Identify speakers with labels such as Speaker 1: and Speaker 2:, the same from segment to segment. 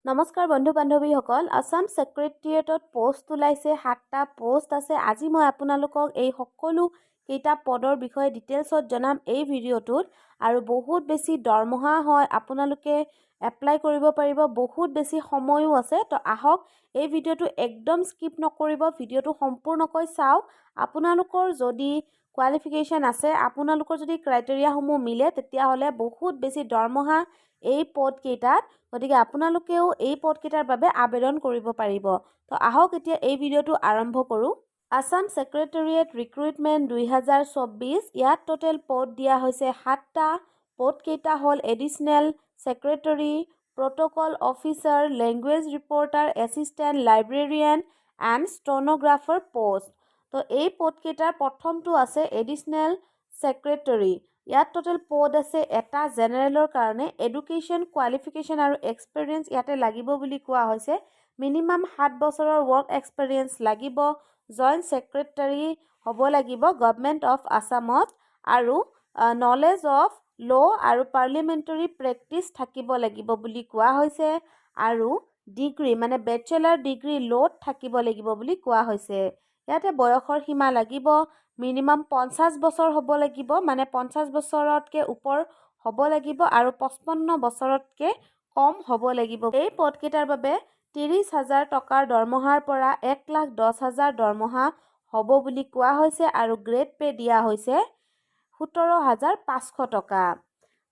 Speaker 1: নমস্কাৰ বন্ধু বান্ধৱীসকল আসাম সেক্ৰেটাৰিয়েটত পোষ্ট ওলাইছে 7টা পোষ্ট আছে আজি মই আপোনালোকক এই সকলো কেইটা পদৰ বিষয়ে ডিটেইলছত জনাম এই ভিডিঅ'টোত আৰু বহুত বেছি দৰমহা হয় আপোনালোকে এপ্লাই কৰিব পাৰিব বহুত বেছি সময়ও আছে তো আহক এই ভিডিঅ'টো একদম স্কিপ নকৰিব ভিডিঅ'টো সম্পূৰ্ণকৈ চাওক আপোনালোকৰ যদি কোৱালিফিকেশ্যন আছে আপোনালোকৰ যদি ক্ৰাইটেৰিয়াসমূহ মিলে তেতিয়াহ'লে বহুত বেছি দৰমহা এই পদ কেইটাত গতিকে আপোনালোকেও এই পদকেইটাৰ বাবে আবেদন কৰিব পাৰিব তো আহক এতিয়া এই ভিডিঅ'টো আৰম্ভ কৰোঁ আসাম সেক্ৰেটাৰিয়েট ৰিক্ৰুটমেণ্ট 2024 ইয়াত টোটেল পদ দিয়া হৈছে 7টা পদকেইটা হ'ল additional secretary protocol officer language reporter assistant librarian and stenographer post তো এই পদকেইটাৰ প্ৰথমটো আছে এডিচনেল সেক্ৰেটাৰী ইয়াত টোটেল পদ আছে এটা জেনেৰেলৰ কাৰণে এডুকেশ্যন কোৱালিফিকেশ্যন আৰু এক্সপিৰিয়েঞ্চ ইয়াতে লাগিব বুলি কোৱা হৈছে মিনিমাম 7 বছৰৰ ৱৰ্ক এক্সপিৰিয়েঞ্চ লাগিব জইণ্ট সেক্ৰেটাৰী হ'ব লাগিব গভৰ্ণমেণ্ট অফ আসামত আৰু নলেজ অফ ল' আৰু পাৰ্লিমেণ্টাৰী প্ৰেক্টিচ থাকিব লাগিব বুলি কোৱা হৈছে আৰু ডিগ্ৰী মানে বেচেলাৰ ডিগ্ৰী ল'ত থাকিব লাগিব বুলি কোৱা হৈছে ইয়াতে বয়সৰ সীমা লাগিব মিনিমাম 50 বছৰ হ'ব লাগিব মানে 50 বছৰতকৈ ওপৰ হ'ব লাগিব আৰু 55 বছৰতকৈ কম হ'ব লাগিব এই পদকেইটাৰ বাবে 30,000 টকাৰ দৰমহাৰ পৰা 1,10,000 দৰমহা হ'ব বুলি কোৱা হৈছে আৰু গ্ৰেড পে দিয়া হৈছে 17,500 টকা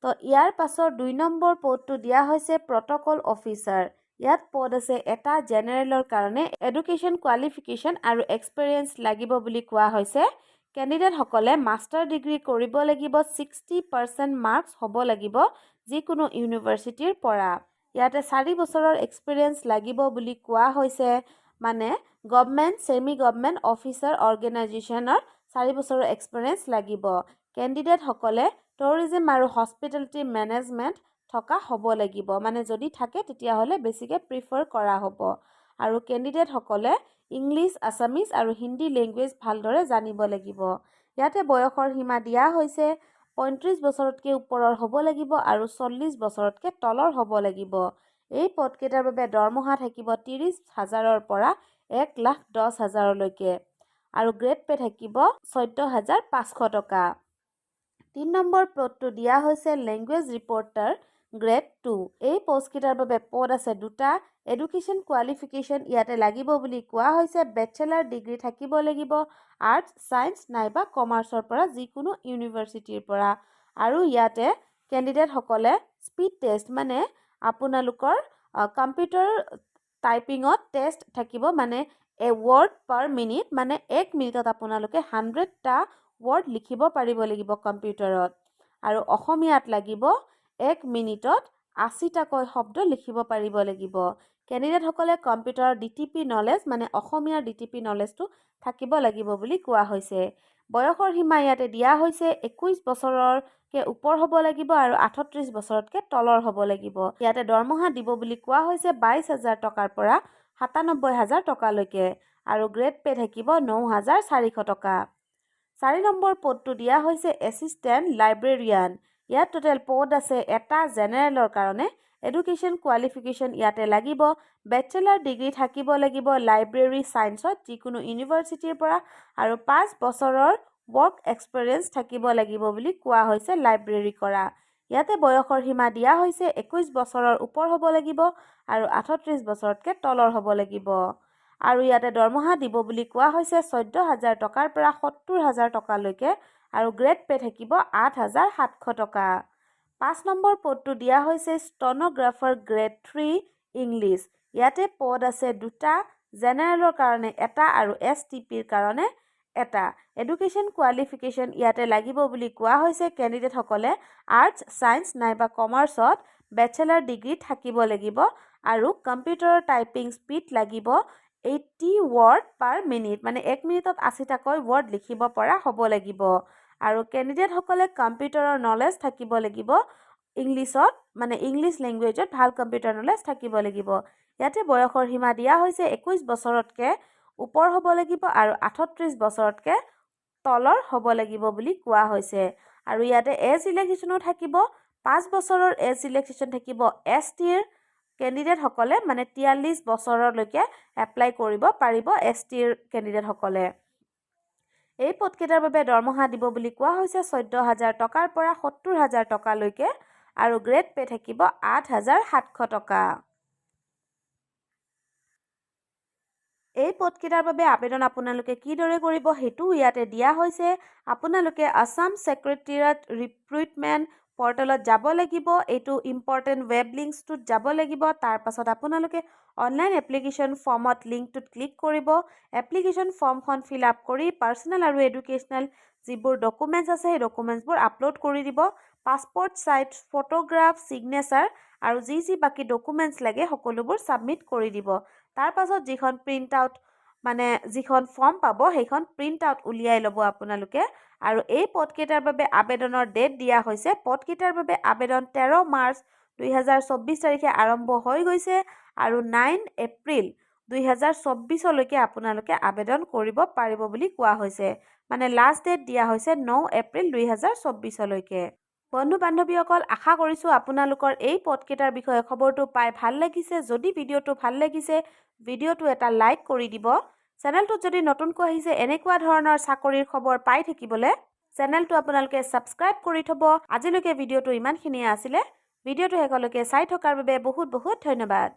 Speaker 1: তো ইয়াৰ পাছৰ 2 নম্বৰ পদটো দিয়া হৈছে প্ৰট'কল অফিচাৰ ইয়াত পদ আছে এটা জেনেৰেলৰ কাৰণে এডুকেশ্যন কোৱালিফিকেশ্যন আৰু এক্সপিৰিয়েঞ্চ লাগিব বুলি কোৱা হৈছে কেণ্ডিডেটসকলে মাষ্টাৰ ডিগ্ৰী কৰিব লাগিব 60% মাৰ্কছ হ'ব লাগিব যিকোনো ইউনিভাৰ্চিটিৰ পৰা ইয়াতে 4 বছৰৰ এক্সপিৰিয়েঞ্চ লাগিব বুলি কোৱা হৈছে মানে গভৰ্ণমেণ্ট ছেমি গভৰ্ণমেণ্ট অফিচাৰ অৰ্গেনাইজেশ্যনৰ 4 বছৰৰ এক্সপিৰিয়েঞ্চ লাগিব কেণ্ডিডেটসকলে টুৰিজম আৰু হস্পিটেলিটি মেনেজমেণ্ট থকা হ'ব লাগিব মানে যদি থাকে তেতিয়াহ'লে বেছিকৈ প্ৰিফাৰ কৰা হ'ব আৰু কেণ্ডিডেটসকলে ইংলিছ আছামিজ আৰু হিন্দী লেংগুৱেজ ভালদৰে জানিব লাগিব ইয়াতে বয়সৰ সীমা দিয়া হৈছে 35 বছৰতকৈ ওপৰৰ হ'ব লাগিব আৰু 40 বছৰতকৈ তলৰ হ'ব লাগিব এই পদকেইটাৰ বাবে দৰমহা থাকিব 30,000ৰ পৰা 1,10,000লৈকে আৰু গ্ৰেড পে থাকিব 14,500 টকা 3 নম্বৰ পদটো দিয়া হৈছে লেংগুৱেজ ৰিপৰ্টাৰ গ্ৰেড 2 এই পোষ্টকেইটাৰ বাবে পদ আছে দুটা এডুকেশ্যন কোৱালিফিকেশ্যন ইয়াতে লাগিব বুলি কোৱা হৈছে বেচেলাৰ ডিগ্ৰী থাকিব লাগিব আৰ্টছ ছায়েন্স নাইবা কমাৰ্চৰ পৰা যিকোনো ইউনিভাৰ্চিটিৰ পৰা আৰু ইয়াতে কেণ্ডিডেটসকলে স্পীড টেষ্ট মানে আপোনালোকৰ কম্পিউটাৰ টাইপিঙত টেষ্ট থাকিব মানে এ ৱৰ্ড পাৰ মিনিট মানে 1 মিনিটত আপোনালোকে 100টা ৱৰ্ড লিখিব পাৰিব লাগিব কম্পিউটাৰত আৰু অসমীয়াত লাগিব 1 মিনিটত 80টাকৈ শব্দ লিখিব পাৰিব লাগিব কেণ্ডিডেটসকলে কম্পিউটাৰৰ ডিটিপি নলেজ মানে অসমীয়াৰ ডিটিপি নলেজটো থাকিব লাগিব বুলি কোৱা হৈছে বয়সৰ সীমা ইয়াতে দিয়া হৈছে 21 বছৰৰকৈ ওপৰ হ'ব লাগিব আৰু 38 বছৰতকৈ তলৰ হ'ব লাগিব ইয়াতে দৰমহা দিব বুলি কোৱা হৈছে 22,000 টকাৰ পৰা 97,000 টকালৈকে আৰু গ্ৰেড পে থাকিব 9,400 টকা 4 নম্বৰ পদটো দিয়া হৈছে এছিষ্টেণ্ট লাইব্ৰেৰিয়ান ইয়াত টোটেল পদ আছে এটা জেনেৰেলৰ কাৰণে এডুকেশ্যন কোৱালিফিকেশ্যন ইয়াতে লাগিব বেচেলাৰ ডিগ্ৰী থাকিব লাগিব লাইব্ৰেৰী ছায়েন্সত যিকোনো ইউনিভাৰ্চিটিৰ পৰা আৰু 5 বছৰৰ ৱৰ্ক এক্সপিৰিয়েঞ্চ থাকিব লাগিব বুলি কোৱা হৈছে লাইব্ৰেৰী কৰা ইয়াতে বয়সৰ সীমা দিয়া হৈছে 21 বছৰৰ ওপৰ হ'ব লাগিব আৰু 38 বছৰতকৈ তলৰ হ'ব লাগিব আৰু ইয়াতে দৰমহা দিব বুলি কোৱা হৈছে 14,000 টকাৰ পৰা 70,000 টকালৈকে আৰু গ্ৰেড পে থাকিব 8,700 টকা 5 নম্বৰ পদটো দিয়া হৈছে ষ্টেনোগ্ৰাফাৰ গ্ৰেড 3 ইংলিছ ইয়াতে পদ আছে দুটা জেনেৰেলৰ কাৰণে এটা আৰু STPৰ কাৰণে এটা এডুকেশ্যন কোৱালিফিকেশ্যন ইয়াতে লাগিব বুলি কোৱা হৈছে কেণ্ডিডেটসকলে আৰ্টছ ছায়েন্স নাইবা কমাৰ্চত বেচেলাৰ ডিগ্ৰী থাকিব লাগিব আৰু কম্পিউটাৰৰ টাইপিং স্পীড লাগিব 80 ৱৰ্ড পাৰ মিনিট মানে 1 মিনিটত 80টাকৈ ৱৰ্ড লিখিব পৰা হ'ব লাগিব আৰু কেণ্ডিডেটসকলে কম্পিউটাৰৰ নলেজ থাকিব লাগিব ইংলিছত মানে ইংলিছ লেংগুৱেজত ভাল কম্পিউটাৰ নলেজ থাকিব লাগিব ইয়াতে বয়সৰ সীমা দিয়া হৈছে 21 বছৰতকৈ ওপৰ হ'ব লাগিব আৰু 38 বছৰতকৈ তলৰ হ'ব লাগিব বুলি কোৱা হৈছে আৰু ইয়াতে এজ ৰিলেক্সেশ্যনো থাকিব 5 বছৰৰ এজ ৰিলেক্সেশ্যন থাকিব STৰ কেণ্ডিডেটসকলে মানে 43 বছৰলৈকে এপ্লাই কৰিব পাৰিব STৰ কেণ্ডিডেটসকলে। এই পদকেইটাৰ বাবে দৰমহা দিব বুলি কোৱা হৈছে 14,000 টকাৰ পৰা 70,000 টকালৈকে আৰু গ্ৰেড পে থাকিব 8,700 টকা। এই পদকেইটাৰ বাবে আবেদন আপোনালোকে কিদৰে কৰিব সেইটো ইয়াতে দিয়া হৈছে। আপোনালোকে আছাম ছেক্ৰেটেৰিয়েট ৰিক্ৰুইটমেণ্ট পৰ্টেলত যাব লাগিব। এইটো ইম্পৰ্টেণ্ট ৱেব লিংকছটোত যাব লাগিব। তাৰ পাছত আপোনালোকে অনলাইন এপ্লিকেশ্যন ফৰ্মত লিংকটোত ক্লিক কৰিব। এপ্লিকেশ্যন ফৰ্মখন ফিল আপ কৰি পাৰ্চনেল আৰু এডুকেশ্যনেল যিবোৰ ডকুমেণ্টছ আছে সেই ডকুমেণ্টছবোৰ আপলোড কৰি দিব। পাছপৰ্ট চাইজ ফটোগ্ৰাফ, ছিগনেচাৰ আৰু যি বাকী ডকুমেণ্টছ লাগে সকলোবোৰ ছাবমিট কৰি দিব। তাৰ পাছত যিখন ফৰ্ম পাব সেইখন প্ৰিণ্ট আউট উলিয়াই ল'ব আপোনালোকে। আৰু এই পদকেইটাৰ বাবে আবেদনৰ ডেট দিয়া হৈছে। পদকেইটাৰ বাবে আবেদন 13 মাৰ্চ 2024 তাৰিখে আৰম্ভ হৈ গৈছে আৰু 9 এপ্ৰিল 2024লৈকে আপোনালোকে আবেদন কৰিব পাৰিব বুলি কোৱা হৈছে। মানে লাষ্ট ডেট দিয়া হৈছে 9 এপ্ৰিল 2024লৈকে। বন্ধু বান্ধৱীসকল, আশা কৰিছোঁ আপোনালোকৰ এই পদকেইটাৰ বিষয়ে খবৰটো পাই ভাল লাগিছে। যদি ভিডিঅ'টো ভাল লাগিছে ভিডিঅ'টো এটা লাইক কৰি দিব। চেনেলটোত যদি নতুনকৈ আহিছে এনেকুৱা ধৰণৰ চাকৰিৰ খবৰ পাই থাকিবলৈ চেনেলটো আপোনালোকে ছাবস্ক্ৰাইব কৰি থ'ব। আজিলৈকে ভিডিঅ'টো ইমানখিনিয়ে আছিলে। ভিডিঅ'টো শেষলৈকে চাই থকাৰ বাবে বহুত বহুত ধন্যবাদ।